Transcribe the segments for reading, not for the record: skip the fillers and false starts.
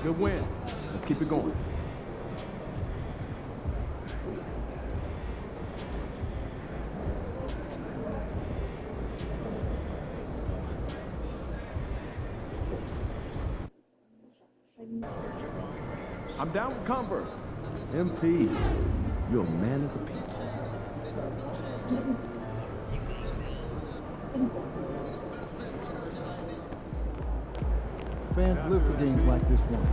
Good win. Let's keep it going. I'm down with Converse. MP, you're a man of the people. Fans live for games like this one.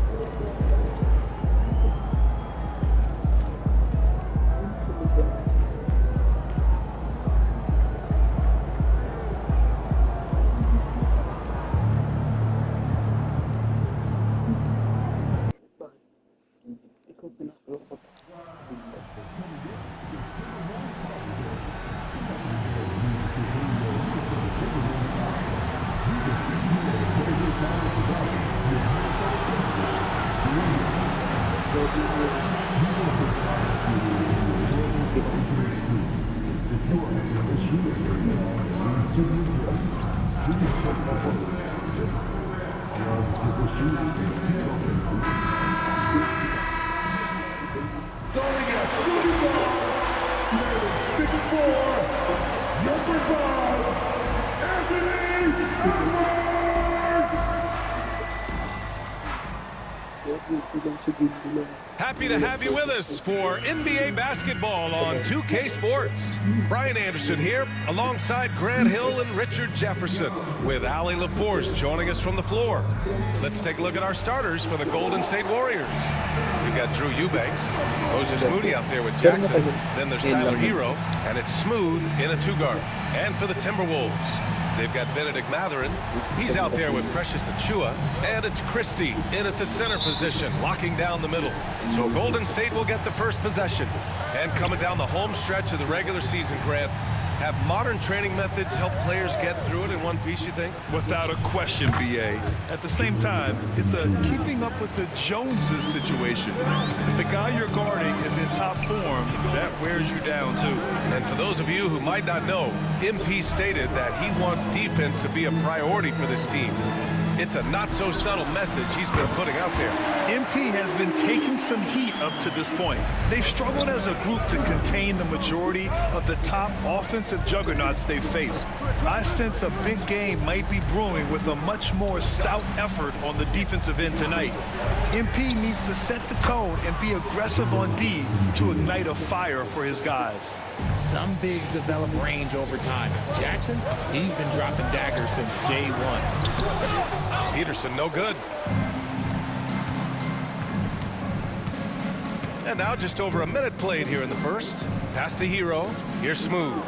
Happy to have you with us for NBA basketball on 2K Sports. Brian Anderson here, alongside Grant Hill and Richard Jefferson, with Allie LaForce joining us from the floor. Let's take a look at our starters for the Golden State Warriors. We've got Drew Eubanks, Moses Moody out there with Jackson. Then there's Tyler Hero, and it's Smooth in a two-guard. And for the Timberwolves, they've got Benedict Mathurin. He's out there with Precious Achiuwa. And it's Christie in at the center position, locking down the middle. So Golden State will get the first possession. And coming down the home stretch of the regular season, Grant, have modern training methods helped players get through it in one piece, you think? Without a question, B.A. At the same time, it's a keeping up with the Joneses situation. If the guy you're guarding is in top form, that wears you down, too. And for those of you who might not know, MP stated that he wants defense to be a priority for this team. It's a not-so-subtle message he's been putting out there. MP has been taking some heat up to this point. They've struggled as a group to contain the majority of the top offensive juggernauts they face. I sense a big game might be brewing with a much more stout effort on the defensive end tonight. MP needs to set the tone and be aggressive on D to ignite a fire for his guys. Some bigs develop range over time. Jackson, he's been dropping daggers since day one. Peterson, no good. And now just over a minute played here in the first. Pass to Hero. Here's Smooth.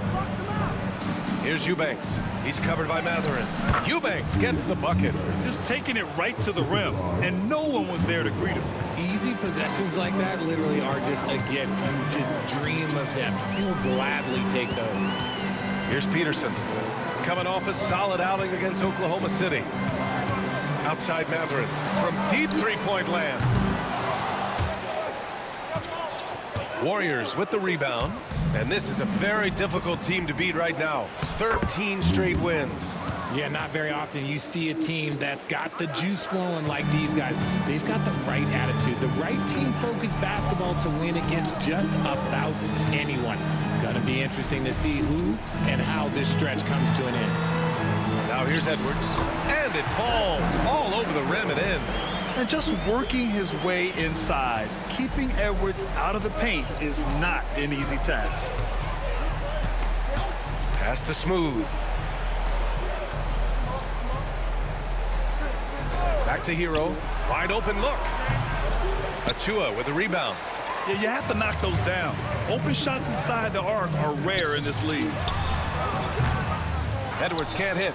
Here's Eubanks. He's covered by Mathurin. Eubanks gets the bucket. Just taking it right to the rim, and no one was there to greet him. Easy possessions like that literally are just a gift. You just dream of them. He'll gladly take those. Here's Peterson. Coming off a solid outing against Oklahoma City. Outside Mathurin from deep three-point land. Warriors with the rebound. And this is a very difficult team to beat right now. 13 straight wins. Yeah, not very often you see a team that's got the juice flowing like these guys. They've got the right attitude, the right team-focused basketball to win against just about anyone. Gonna be interesting to see who and how this stretch comes to an end. Now here's Edwards, and it falls all over the rim and in. And just working his way inside, keeping Edwards out of the paint is not an easy task. Pass to Smooth. Back to Hero. Wide open look. Achiuwa with the rebound. Yeah, you have to knock those down. Open shots inside the arc are rare in this league. Edwards can't hit.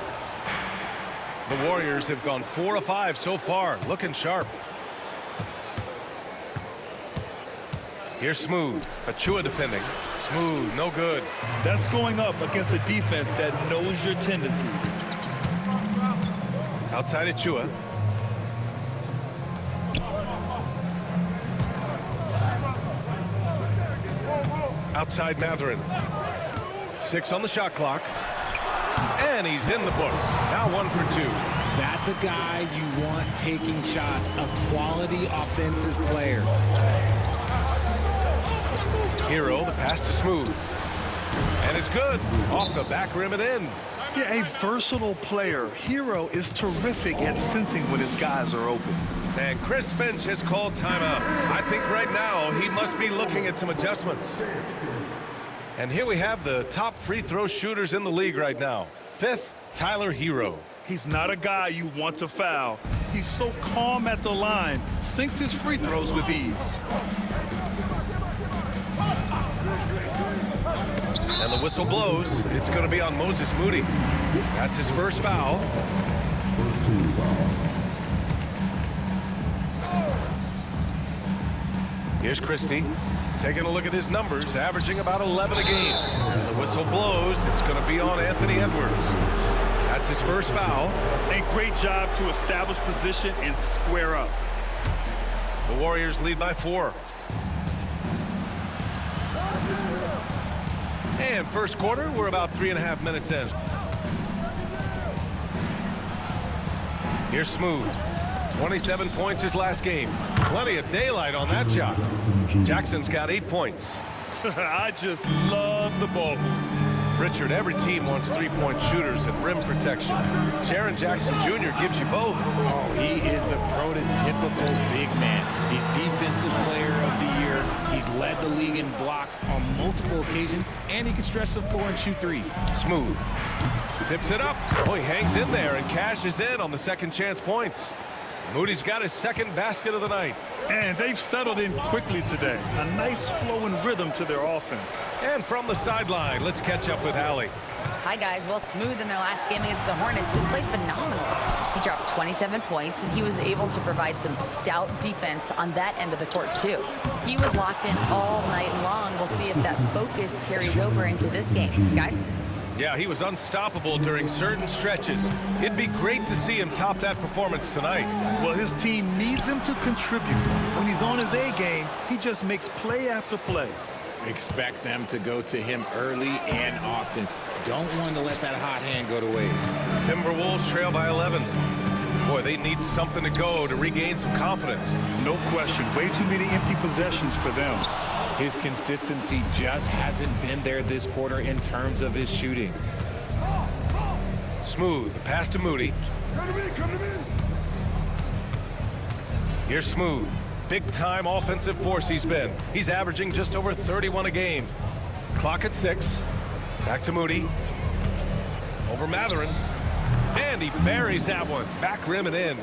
The Warriors have gone 4 of 5 so far, looking sharp. Here's Smooth. Achiuwa defending. Smooth, no good. That's going up against a defense that knows your tendencies. Outside Achiuwa. Outside Mathurin. 6 on the shot clock. And he's in the books. Now 1 for 2. That That's a guy you want taking shots, a quality offensive player. Hero, the pass to Smooth. And it's good. Off the back rim and in. Yeah, a versatile player. Hero is terrific at sensing when his guys are open. And Chris Finch has called timeout. I think right now he must be looking at some adjustments. And here we have the top free throw shooters in the league right now. Fifth, Tyler Hero. He's not a guy you want to foul. He's so calm at the line, sinks his free throws with ease. And the whistle blows. It's going to be on Moses Moody. That's his first foul. First team foul. Here's Christie taking a look at his numbers, averaging about 11 a game. And the whistle blows. It's going to be on Anthony Edwards. That's his first foul. A great job to establish position and square up. The Warriors lead by 4. And first quarter, we're about 3.5 minutes in. Here's Smooth. 27 points his last game. Plenty of daylight on that shot. Jackson's got 8 points. I just love the ball. Richard, every team wants three-point shooters and rim protection. Jaren Jackson Jr. gives you both. Oh, he is the prototypical big man. He's Defensive Player of the Year. He's led the league in blocks on multiple occasions, and he can stretch the floor and shoot threes. Smooth. Tips it up. Oh, he hangs in there and cashes in on the second chance points. Moody's got his second basket of the night. And they've settled in quickly today. A nice flowing rhythm to their offense. And from the sideline, let's catch up with Allie. Hi, guys. Well, Smooth in their last game against the Hornets just played phenomenal. He dropped 27 points, and he was able to provide some stout defense on that end of the court, too. He was locked in all night long. We'll see if that focus carries over into this game. Guys? Yeah, he was unstoppable during certain stretches. It'd be great to see him top that performance tonight. Well, his team needs him to contribute. When he's on his A game, he just makes play after play. Expect them to go to him early and often. Don't want to let that hot hand go to waste. Timberwolves trail by 11. Boy, they need something to go to regain some confidence. No question. Way too many empty possessions for them. His consistency just hasn't been there this quarter in terms of his shooting. Smooth, the pass to Moody. Here's Smooth. Big-time offensive force he's been. He's averaging just over 31 a game. Clock at 6. Back to Moody. Over Matherin. And he buries that one. Back rim and in.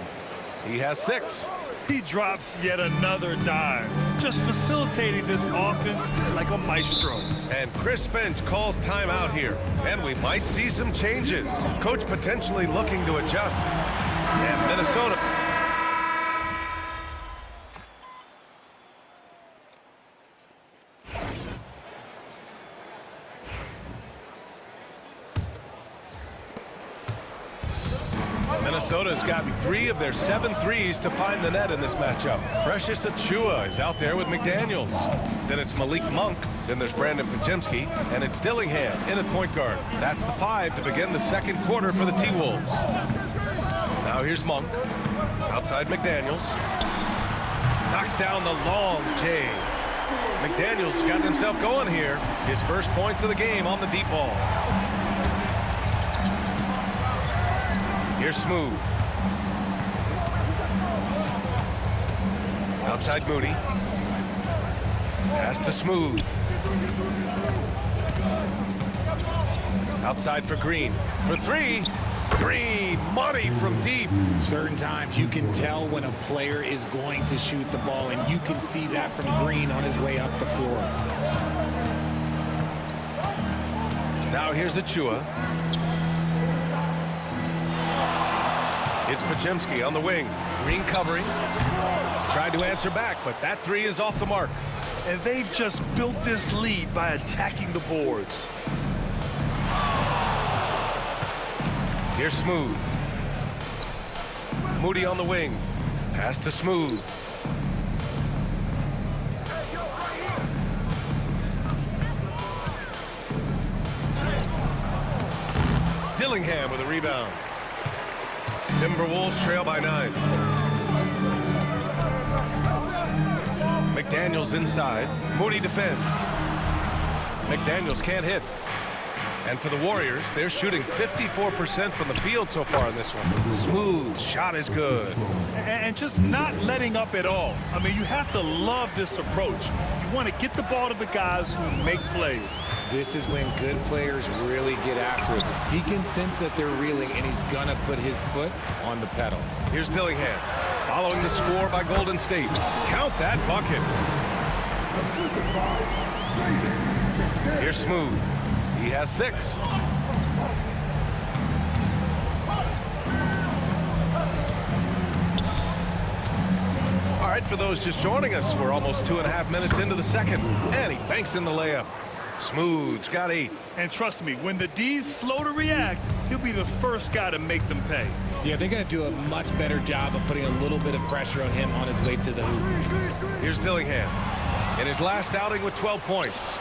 He has 6. He drops yet another dive, just facilitating this offense like a maestro. And Chris Finch calls timeout here. And we might see some changes. Coach potentially looking to adjust. And Minnesota. Minnesota's gotten 3 of their 7 threes to find the net in this matchup. Precious Achiuwa is out there with McDaniels. Then it's Malik Monk. Then there's Brandon Podziemski. And it's Dillingham in at point guard. That's the 5 to begin the second quarter for the T-Wolves. Now here's Monk. Outside McDaniels. Knocks down the long J. McDaniels got himself going here. His first points of the game on the deep ball. Here's Smooth. Outside Moody. Pass to Smooth. Outside for Green. For 3. Green, money from deep. Certain times you can tell when a player is going to shoot the ball, and you can see that from Green on his way up the floor. Now here's Achiuwa. It's Podziemski on the wing. Green covering. Tried to answer back, but that 3 is off the mark. And they've just built this lead by attacking the boards. Here's Smooth. Moody on the wing. Pass to Smooth. Dillingham with a rebound. Timberwolves trail by 9. McDaniels inside. Moody defends. McDaniels can't hit. And for the Warriors, they're shooting 54% from the field so far in this one. Smooth shot is good. And just not letting up at all. I mean, you have to love this approach. You want to get the ball to the guys who make plays. This is when good players really get after it. He can sense that they're reeling, and he's going to put his foot on the pedal. Here's Dillingham, following the score by Golden State. Count that bucket. Here's Smooth. He has 6. All right, for those just joining us, we're almost 2.5 minutes into the second. And he banks in the layup. Smooth's got 8. And trust me, when the D's slow to react, he'll be the first guy to make them pay. Yeah, they're going to do a much better job of putting a little bit of pressure on him on his way to the hoop. Here's Dillingham in his last outing with 12 points.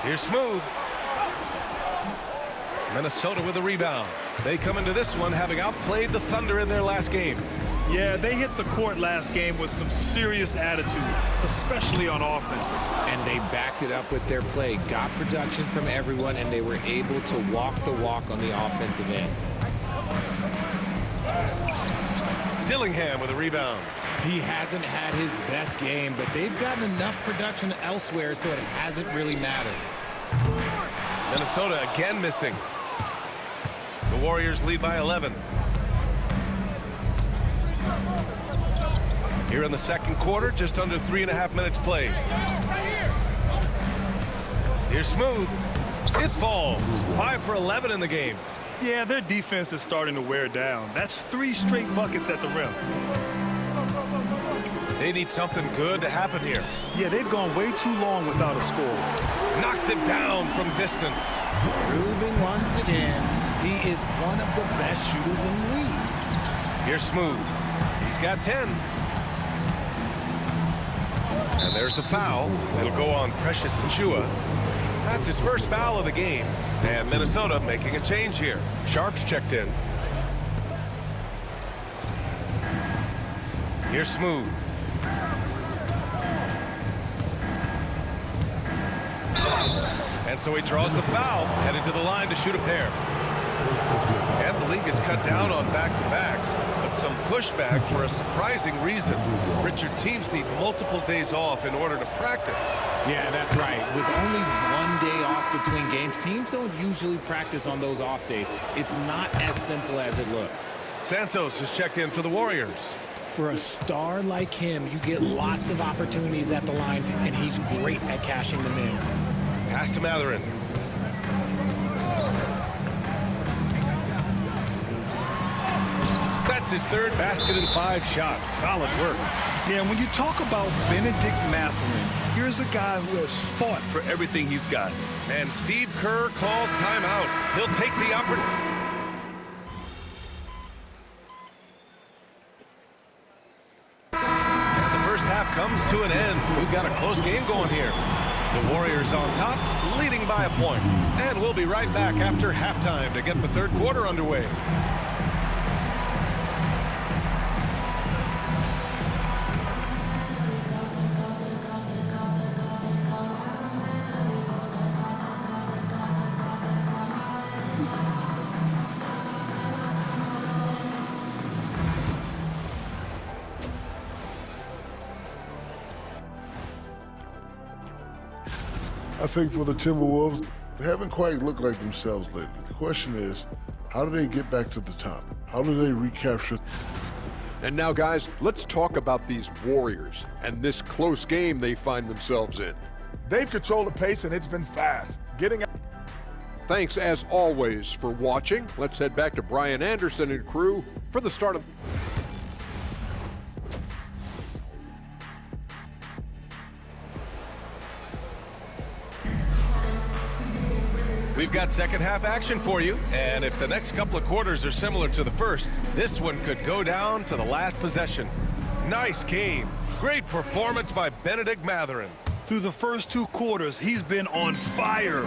Here's Smooth. Minnesota with a rebound. They come into this one having outplayed the Thunder in their last game. Yeah, they hit the court last game with some serious attitude, especially on offense. And they backed it up with their play, got production from everyone, and they were able to walk the walk on the offensive end. Dillingham with a rebound. He hasn't had his best game, but they've gotten enough production elsewhere, so it hasn't really mattered. Minnesota again missing. The Warriors lead by 11. Here in the second quarter, just under 3.5 minutes played. Here's Smooth. It falls. 5 for 11 in the game. Yeah, their defense is starting to wear down. That's 3 straight buckets at the rim. They need something good to happen here. Yeah, they've gone way too long without a score. Knocks it down from distance. Proving once again, he is one of the best shooters in the league. Here's Smooth. He's got 10. And there's the foul. It'll go on Precious Achiuwa. That's his first foul of the game. And Minnesota making a change here. Sharp's checked in. Here's Smooth. And so he draws the foul, headed to the line to shoot a pair. And the league has cut down on back-to-backs, but some pushback for a surprising reason. Richard, teams need multiple days off in order to practice. Yeah, that's right. With only 1 day off between games, teams don't usually practice on those off days. It's not as simple as it looks. Santos has checked in for the Warriors. For a star like him, you get lots of opportunities at the line, and he's great at cashing them in. Pass to Mathurin. That's his third basket in 5 shots. Solid work. Yeah, when you talk about Benedict Mathurin, here's a guy who has fought for everything he's got. And Steve Kerr calls timeout. He'll take the opportunity. The first half comes to an end. We've got a close game going here. The Warriors on top, leading by a point. And we'll be right back after halftime to get the third quarter underway. I think for the Timberwolves, they haven't quite looked like themselves lately. The question is, how do they get back to the top? How do they recapture? And now, guys, let's talk about these Warriors and this close game they find themselves in. They've controlled the pace, and it's been fast. Thanks, as always, for watching. Let's head back to Brian Anderson and crew for the start of... We've got second half action for you, and if the next couple of quarters are similar to the first, this one could go down to the last possession. Nice game. Great performance by Benedict Mathurin. Through the first 2 quarters, he's been on fire.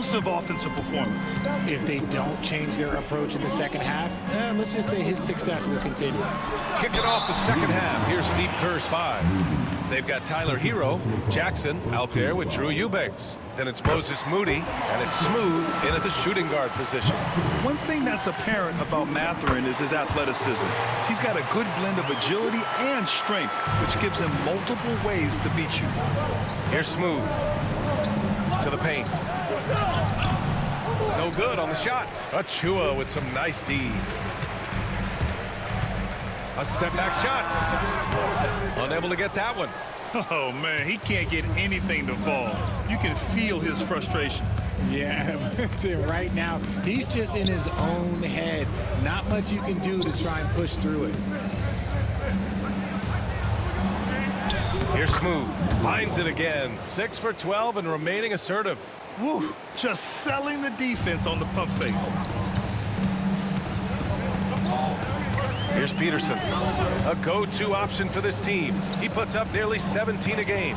explosive offensive performance. If they don't change their approach in the second half, let's just say his success will continue. Kicking off the second half, here's Steve Kerr's 5. They've got Tyler Hero, Jackson out there with Drew Eubanks. Then it's Moses Moody, and it's Smooth in at the shooting guard position. One thing that's apparent about Mathurin is his athleticism. He's got a good blend of agility and strength, which gives him multiple ways to beat you. Here's Smooth to the paint. No good on the shot. Achua with some nice D. A step-back shot. Unable to get that one. Oh, man, he can't get anything to fall. You can feel his frustration. Yeah, but right now, he's just in his own head. Not much you can do to try and push through it. Here's Smooth. Finds it again. 6 for 12 and remaining assertive. Woo, just selling the defense on the pump fake. Here's Peterson, a go-to option for this team. He puts up nearly 17 a game.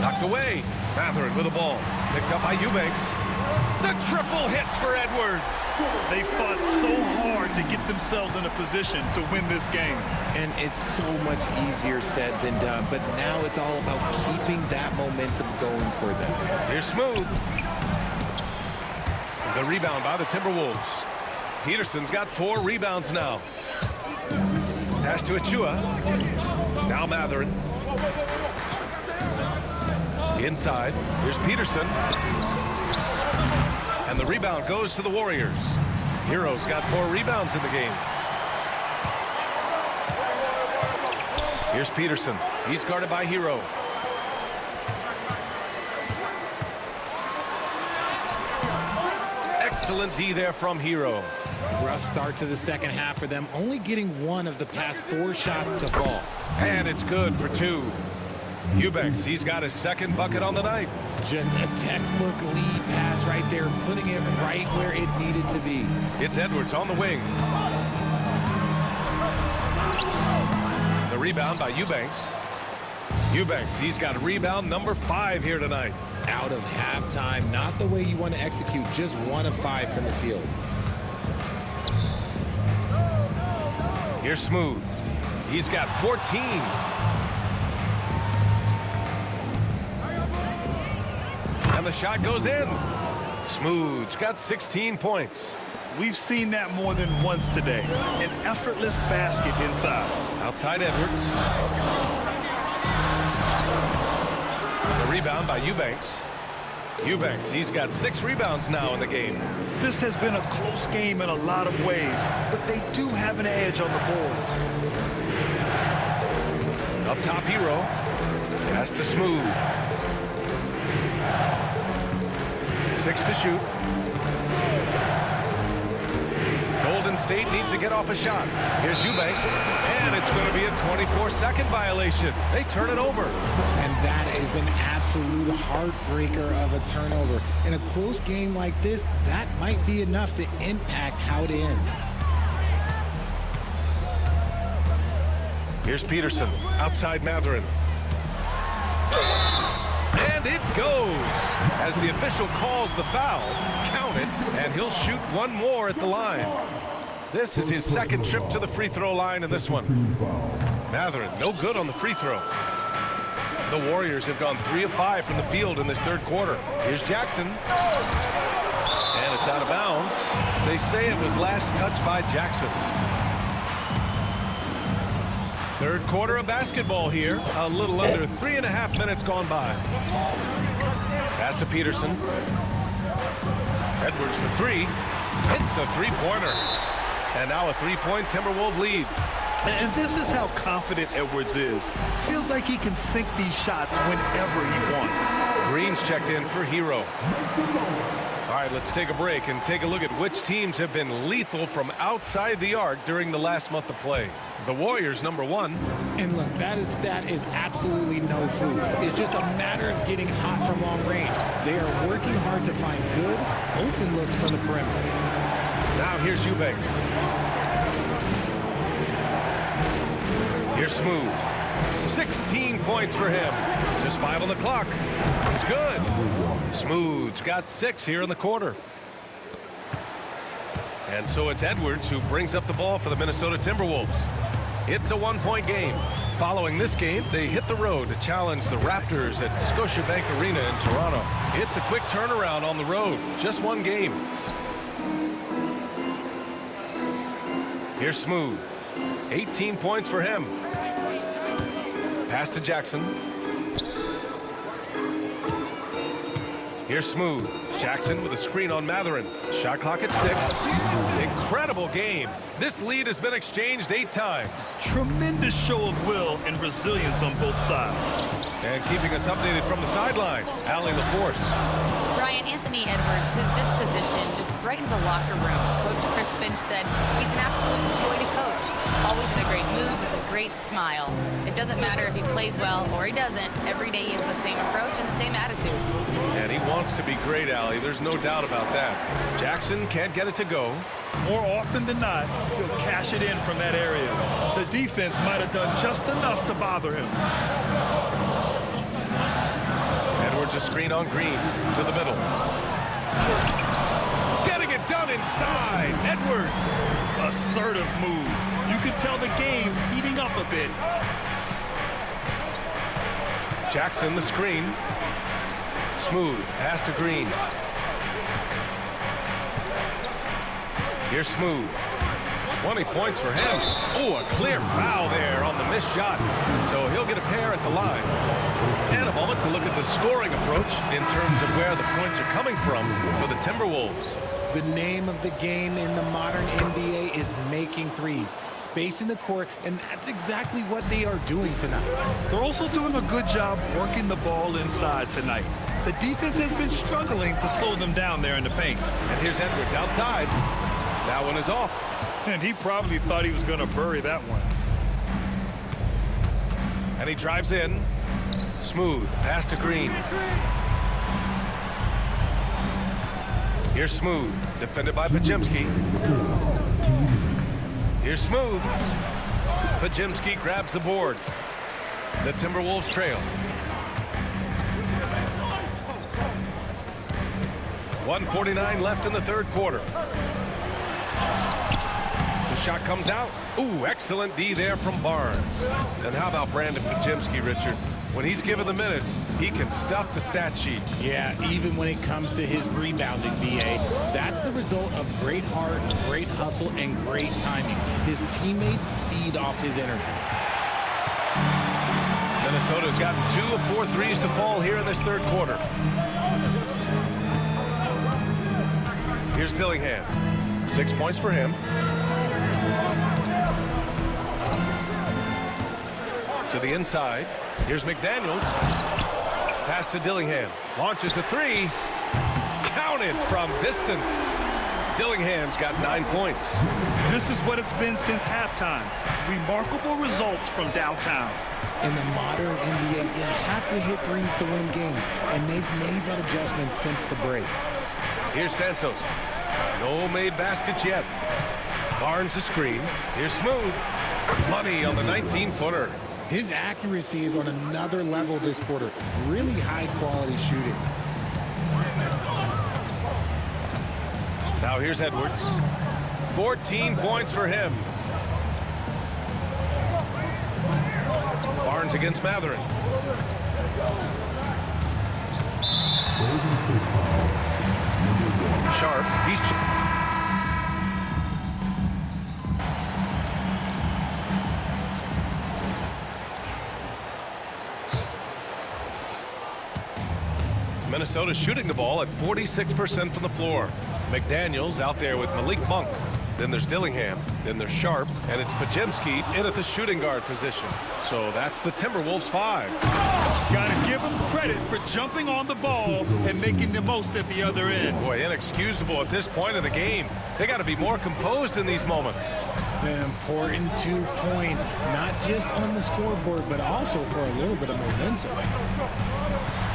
Knocked away. Mathurin with the ball. Picked up by Eubanks. The triple hits for Edwards. They fought so hard to get themselves in a position to win this game. And it's so much easier said than done, but now it's all about keeping that momentum going for them. Here's Smooth. The rebound by the Timberwolves. Peterson's got 4 rebounds now. Pass to Achua. Now Mathurin. Inside. Here's Peterson. And the rebound goes to the Warriors. Hero's got 4 rebounds in the game. Here's Peterson. He's guarded by Hero. Excellent D there from Hero. Rough start to the second half for them, only getting 1 of the past 4 shots to fall. And it's good for 2. Eubanks, he's got his second bucket on the night. Just a textbook lead pass right there, putting it right where it needed to be. It's Edwards on the wing. The rebound by Eubanks. Eubanks, he's got rebound number 5 here tonight. Out of halftime, not the way you want to execute, just 1 of 5 from the field. Here's Smooth. He's got 14. And the shot goes in. Smooth's got 16 points. We've seen that more than once today. An effortless basket inside. Outside Edwards. The rebound by Eubanks. Eubanks, he's got 6 rebounds now in the game. This has been a close game in a lot of ways, but they do have an edge on the boards. Up top, Hero. Pass to Smooth. 6 to shoot. Golden State needs to get off a shot. Here's Eubanks, and it's going to be a 24-second violation. They turn it over. And that is an absolute heartbreaker of a turnover. In a close game like this, that might be enough to impact how it ends. Here's Peterson, outside Mathurin. And it goes. As the official calls the foul, count it, and he'll shoot 1 more at the line. This is his second trip to the free throw line in this one. Mathurin, no good on the free throw. The Warriors have gone 3 of 5 from the field in this third quarter. Here's Jackson. And it's out of bounds. They say it was last touched by Jackson. Third quarter of basketball here. A little under 3.5 minutes gone by. Pass to Peterson. Edwards for 3. Hits the 3-pointer. And now a 3-point Timberwolves lead. And this is how confident Edwards is. Feels like he can sink these shots whenever he wants. Green's checked in for Hero. All right, let's take a break and take a look at which teams have been lethal from outside the arc during the last month of play. The Warriors, number 1. And look, that stat is absolutely no fluke. It's just a matter of getting hot from long range. They are working hard to find good, open looks from the perimeter. Now here's Eubanks. Here's Smooth. 16 points for him. Just 5 on the clock. It's good. Smooth's got 6 here in the quarter. And so it's Edwards who brings up the ball for the Minnesota Timberwolves. It's a 1-point game. Following this game, they hit the road to challenge the Raptors at Scotiabank Arena in Toronto. It's a quick turnaround on the road. Just 1 game. Here's Smooth. 18 points for him. Pass to Jackson. Here's Smooth. Jackson with a screen on Mathurin. Shot clock at 6. Incredible game. This lead has been exchanged 8 times. Tremendous show of will and resilience on both sides. And keeping us updated from the sideline, Allie LaForce. Brian, Anthony Edwards, his disposition just brightens a locker room. Coach Chris Finch said he's an absolute joy to coach. Always in a great mood with a great smile. It doesn't matter if he plays well or he doesn't. Every day he has the same approach and the same attitude. And he wants to be great, Allie. There's no doubt about that. Jackson can't get it to go. More often than not, he'll cash it in from that area. The defense might have done just enough to bother him. Edwards a screen on Green to the middle. Getting it done inside. Edwards. Assertive move. You can tell the game's heating up a bit. Jackson the screen. Smooth. Pass to Green. Here's Smooth. 20 points for him. Oh, a clear foul there on the missed shot. So he'll get a pair at the line. And a moment to look at the scoring approach in terms of where the points are coming from for the Timberwolves. The name of the game in the modern NBA is making threes, spacing the court, and that's exactly what they are doing tonight. They're also doing a good job working the ball inside tonight. The defense has been struggling to slow them down there in the paint. And here's Edwards outside. That one is off. And he probably thought he was going to bury that one. And he drives in. Smooth. Pass to Green. Here's Smooth. Defended by Podziemski. Here's Smooth. Podziemski grabs the board. The Timberwolves trail. 1:49 left in the third quarter. The shot comes out. Ooh, excellent D there from Barnes. And how about Brandon Podziemski, Richard? When he's given the minutes, he can stuff the stat sheet. Yeah, even when it comes to his rebounding, BA. That's the result of great heart, great hustle, and great timing. His teammates feed off his energy. Minnesota's gotten 2 of 4 threes to fall here in this third quarter. Here's Dillingham. 6 points for him. To the inside. Here's McDaniels. Pass to Dillingham. Launches a 3. Counted from distance. Dillingham's got 9 points. This is what it's been since halftime. Remarkable results from downtown. In the modern NBA, you have to hit threes to win games, and they've made that adjustment since the break. Here's Santos. No made baskets yet. Barnes the screen. Here's Smooth. Money on the 19-footer. His accuracy is on another level this quarter. Really high-quality shooting. Now here's Edwards. 14 points for him. Barnes against Mathurin. Sharp. He's Minnesota shooting the ball at 46% from the floor. McDaniels out there with Malik Monk. Then there's Dillingham. Then there's Sharp. And it's Podziemski in at the shooting guard position. So that's the Timberwolves 5. Gotta give them credit for jumping on the ball and making the most at the other end. Boy, inexcusable at this point of the game. They got to be more composed in these moments. An important 2 points, not just on the scoreboard, but also for a little bit of momentum.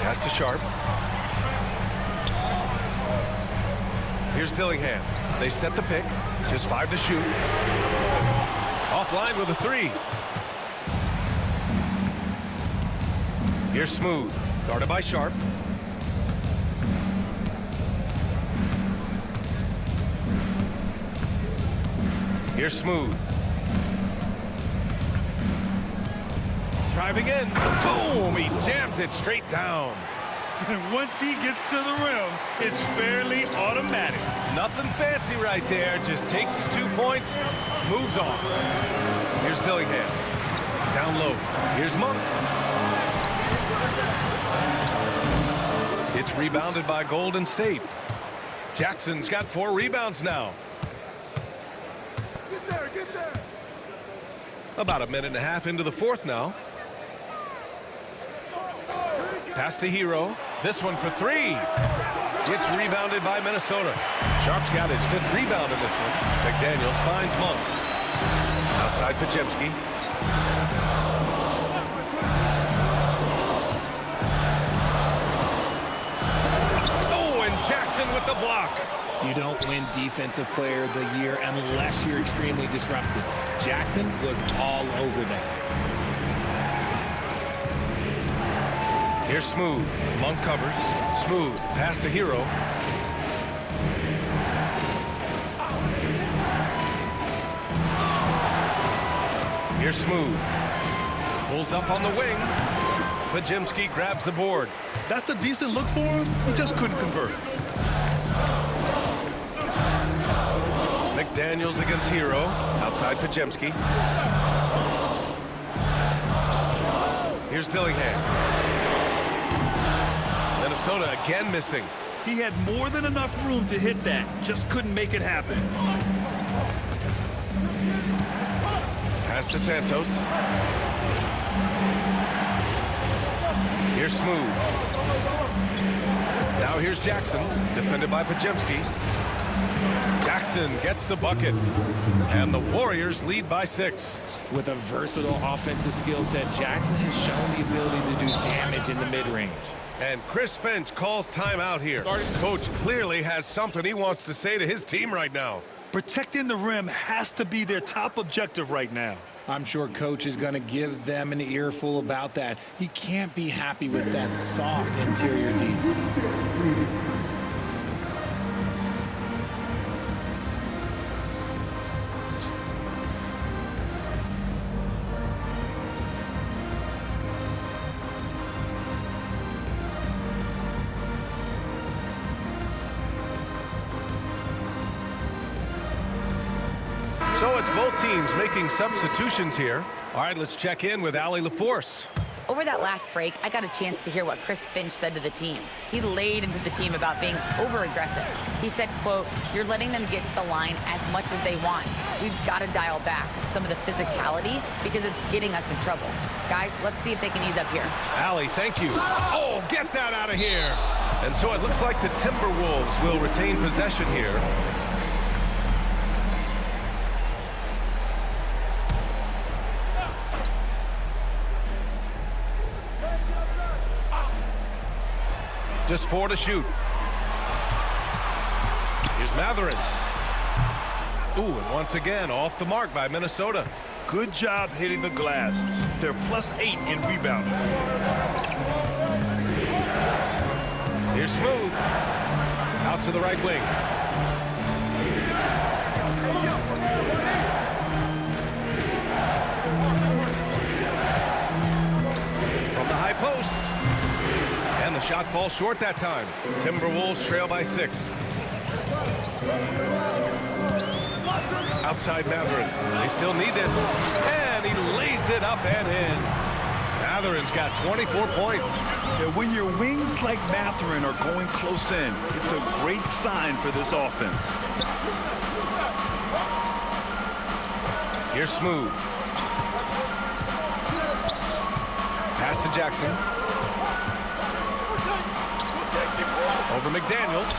Pass to Sharp. Here's Dillingham. They set the pick. Just 5 to shoot. Offline with a 3. Here's Smooth. Guarded by Sharp. Here's Smooth. Driving in. Boom! He jams it straight down. And once he gets to the rim, it's fairly automatic. Nothing fancy right there. Just takes his 2 points, moves on. Here's Dillingham. Down low. Here's Monk. It's rebounded by Golden State. Jackson's got 4 rebounds now. Get there, get there. About a minute and a half into the fourth now. Pass to Hero. This one for 3. It's rebounded by Minnesota. Sharp's got his 5th rebound in this one. McDaniels finds Monk. Outside Podziemski. Oh, and Jackson with the block. You don't win Defensive Player of the Year unless you're extremely disruptive. Jackson was all over that. Here's Smooth. Monk covers. Smooth. Pass to Hero. Here's Smooth. Pulls up on the wing. Podziemski grabs the board. That's a decent look for him. He just couldn't convert. McDaniels against Hero. Outside Podziemski. Here's Dillingham. Minnesota again missing. He had more than enough room to hit that. Just couldn't make it happen. Pass to Santos. Here's Smooth. Now here's Jackson, defended by Podziemski. Jackson gets the bucket, and the Warriors lead by 6. With a versatile offensive skill set, Jackson has shown the ability to do damage in the mid-range. And Chris Finch calls timeout here. Coach clearly has something he wants to say to his team right now. Protecting the rim has to be their top objective right now. I'm sure Coach is going to give them an earful about that. He can't be happy with that soft interior D. So it's both teams making substitutions here. All right, let's check in with Allie LaForce. Over that last break, I got a chance to hear what Chris Finch said to the team. He laid into the team about being over-aggressive. He said, quote, "You're letting them get to the line as much as they want. We've got to dial back some of the physicality because it's getting us in trouble. Guys, let's see if they can ease up here." Allie, thank you. Oh, get that out of here. And so it looks like the Timberwolves will retain possession here. Just 4 to shoot. Here's Mathurin. Ooh, and once again, off the mark by Minnesota. Good job hitting the glass. They're +8 in rebounding. Here's Smooth. Out to the right wing. From the high post. And the shot falls short that time. Timberwolves trail by 6. Outside Mathurin. They still need this. And he lays it up and in. Mathurin's got 24 points. Yeah, when your wings like Mathurin are going close in, it's a great sign for this offense. Here's Smooth. Pass to Jackson. Over McDaniels.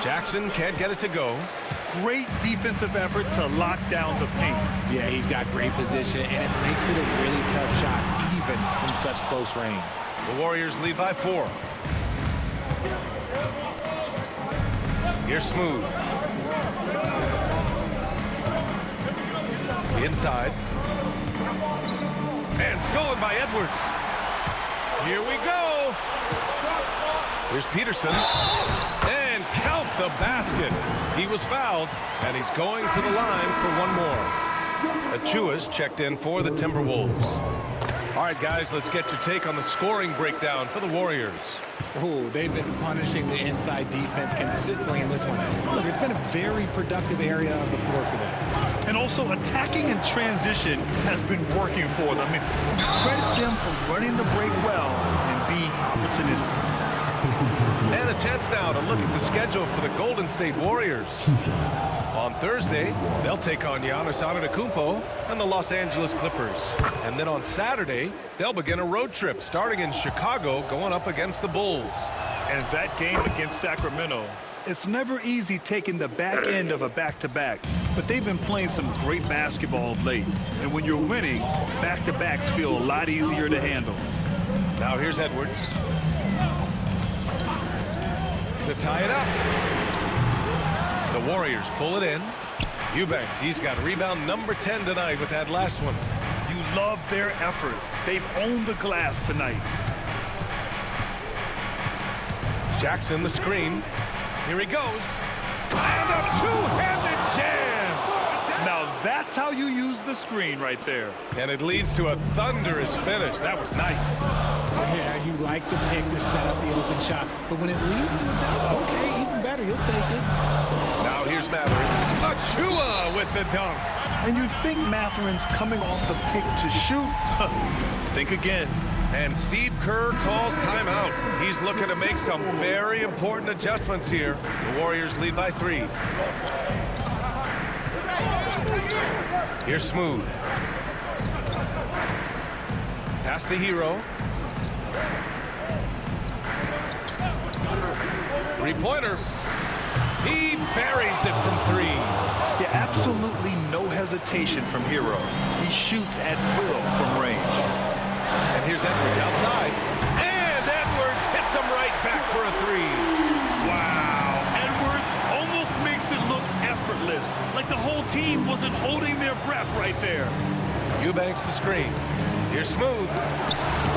Jackson can't get it to go. Great defensive effort to lock down the paint. Yeah, he's got great position, and it makes it a really tough shot, even from such close range. The Warriors lead by 4. Here's Smooth. Inside. And stolen by Edwards. Here we go. Here's Peterson. And count the basket. He was fouled, and he's going to the line for one more. Achua's checked in for the Timberwolves. All right, guys, let's get your take on the scoring breakdown for the Warriors. Oh, they've been punishing the inside defense consistently in this one. Look, it's been a very productive area of the floor for them. And also attacking in transition has been working for them. I mean, credit them for running the break well and being opportunistic. And a chance now to look at the schedule for the Golden State Warriors. On Thursday, they'll take on Giannis Antetokounmpo and the Los Angeles Clippers. And then on Saturday, they'll begin a road trip starting in Chicago going up against the Bulls. And that game against Sacramento, it's never easy taking the back end of a back-to-back, but they've been playing some great basketball of late. And when you're winning, back-to-backs feel a lot easier to handle. Now here's Edwards to tie it up. The Warriors pull it in. Eubanks, he's got rebound number 10 tonight with that last one. You love their effort. They've owned the glass tonight. Jackson, the screen. Here he goes. And a two-handed jam. Now that's how you use the screen right there. And it leads to a thunderous finish. That was nice. Yeah, you like the pick to set up the open shot, but when it leads to a dunk, okay, even better, you'll take it. Now here's Mathurin. Achua with the dunk. And you think Mathurin's coming off the pick to shoot? Think again. And Steve Kerr calls timeout. He's looking to make some very important adjustments here. The Warriors lead by 3. Here's Smooth. Pass to Hero. Three-pointer. He buries it from 3. Yeah, absolutely no hesitation from Hero. He shoots at will from range. And here's Edwards outside. And Edwards hits him right back for a 3. Wow. Edwards almost makes it look effortless, like the whole team wasn't holding their breath right there. Eubanks the screen. Here's Smooth.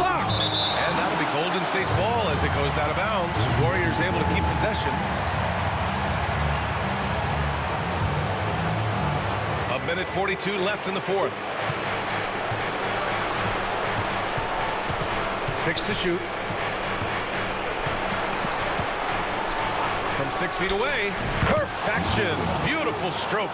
Blocked. And that'll be Golden State's ball as it goes out of bounds. Warriors able to keep possession. A minute 42 left in the fourth. 6 to shoot. From 6 feet away. Perfection. Beautiful stroke.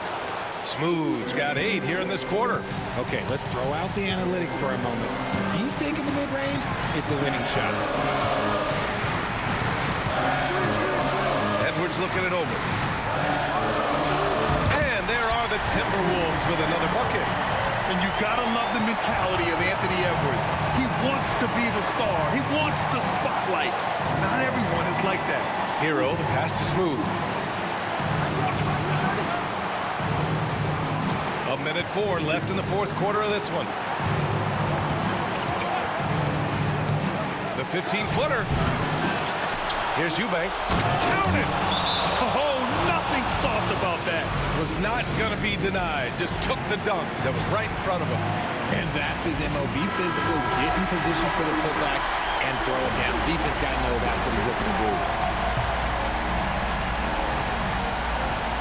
Smooth's got 8 here in this quarter. Okay, let's throw out the analytics for a moment. When he's taking the mid-range, it's a winning shot. Edwards looking it over. And there are the Timberwolves with another bucket. And you gotta love the mentality of Anthony Edwards. He wants to be the star. He wants the spotlight. Not everyone is like that. Hero, the pass to Smooth. A minute 4 left in the fourth quarter of this one. The 15-footer. Here's Eubanks. Count it! Oh, nothing soft about that. Was not going to be denied. Just took the dunk that was right in front of him. And that's his MO. Be physical, get in position for the putback, and throw it down. The defense got to know that's what he's looking to do.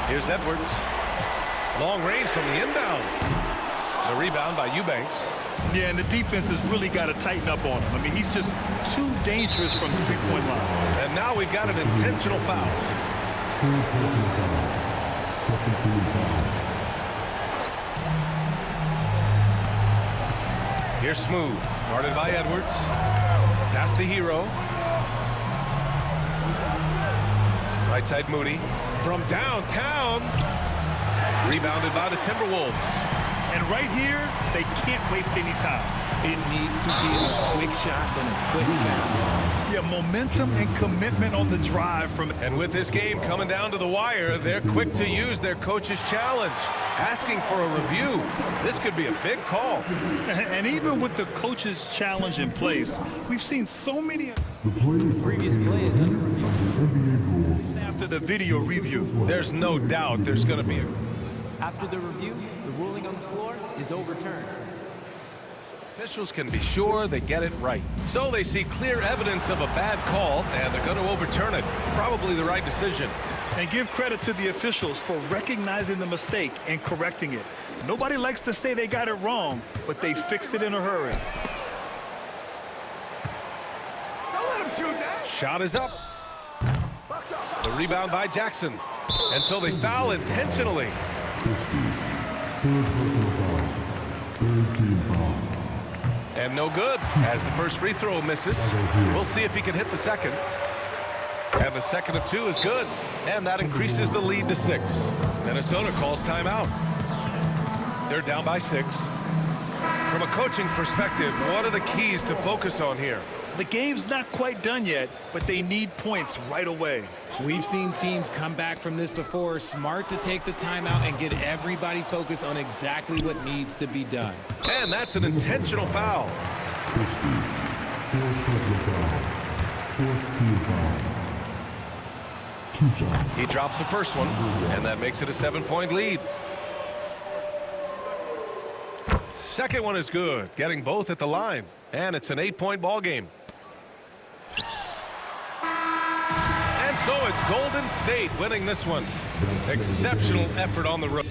Here's Edwards. Long range from the inbound. The rebound by Eubanks. Yeah, and the defense has really got to tighten up on him. I mean, he's just too dangerous from the three-point line. And now we've got an intentional foul. Here's Smooth. Guarded by Edwards. Pass to Hero. Right side Moody. From downtown. Rebounded by the Timberwolves. And right here, they can't waste any time. It needs to be a quick shot, then a quick foul. Yeah, momentum and commitment on the drive from... And with this game coming down to the wire, they're quick to use their coach's challenge. Asking for a review. This could be a big call. And even with the coach's challenge in place, we've seen so many... The previous play is under review. After the video review. There's no doubt there's going to be a... After the review, the ruling on the floor is overturned. Officials can be sure they get it right. So they see clear evidence of a bad call, and they're going to overturn it. Probably the right decision. And give credit to the officials for recognizing the mistake and correcting it. Nobody likes to say they got it wrong, but they fixed it in a hurry. Shot is up. The rebound by Jackson. And so they foul intentionally. And no good as the first free throw misses. We'll see if he can hit the second. And the second of 2 is good. And that increases the lead to 6. Minnesota calls timeout. They're down by 6. From a coaching perspective, what are the keys to focus on here? The game's not quite done yet, but they need points right away. We've seen teams come back from this before. Smart to take the timeout and get everybody focused on exactly what needs to be done. And that's an intentional foul. He drops the first one, and that makes it a 7-point lead. Second one is good, getting both at the line. And it's an 8-point ball game. And so it's Golden State winning this one. Exceptional effort on the road.